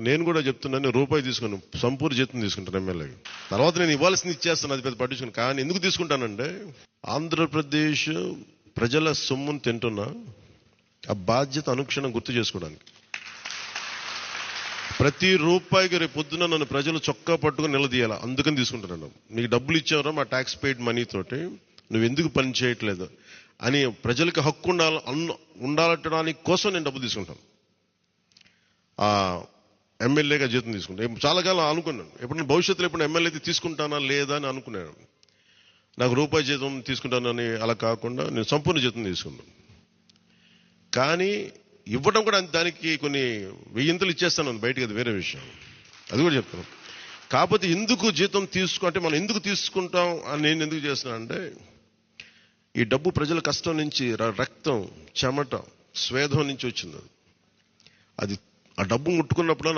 నేను కూడా చెప్తున్నాను, రూపాయి తీసుకుని సంపూర్ణ జీతం తీసుకుంటాను ఎమ్మెల్యేకి. తర్వాత నేను ఇవ్వాల్సింది ఇచ్చేస్తాను, అది పెద్ద పట్టించుకుని. కానీ ఎందుకు తీసుకుంటానంటే, ఆంధ్రప్రదేశ్ ప్రజల సొమ్మును తింటున్నా ఆ బాధ్యత అనుక్షణం గుర్తు చేసుకోవడానికి. ప్రతి రూపాయికి రేపు పొద్దున నన్ను ప్రజలు చొక్కా పట్టుకుని నిలదీయాలి, అందుకని తీసుకుంటున్నాను. మీకు డబ్బులు ఇచ్చావరా మా ట్యాక్స్ పెయిడ్ మనీతోటి, నువ్వు ఎందుకు పని చేయట్లేదు అని ప్రజలకు హక్కు ఉండాలటడానికి కోసం నేను డబ్బు తీసుకుంటాను. ఎమ్మెల్యేగా జీతం తీసుకుంటాను. చాలా కాలం అనుకున్నాను, ఎప్పుడు భవిష్యత్తులో ఎప్పుడు ఎమ్మెల్యే అయితే తీసుకుంటానా లేదా అని అనుకున్నాను. నాకు రూపాయి జీతం తీసుకుంటానని అలా కాకుండా నేను సంపూర్ణ జీతం తీసుకున్నాను. కానీ ఇవ్వడం కూడా దానికి కొన్ని వెయ్యింతలు ఇచ్చేస్తాను బయటికి, అది వేరే విషయం, అది కూడా చెప్తాను. కాకపోతే ఎందుకు జీతం అంటే మనం ఎందుకు తీసుకుంటాం అని నేను ఎందుకు చేస్తున్నాను అంటే, ఈ డబ్బు ప్రజల కష్టం నుంచి, రక్తం, చెమట, స్వేదం నుంచి వచ్చింది. అది ఆ డబ్బు ముట్టుకున్నప్పుడు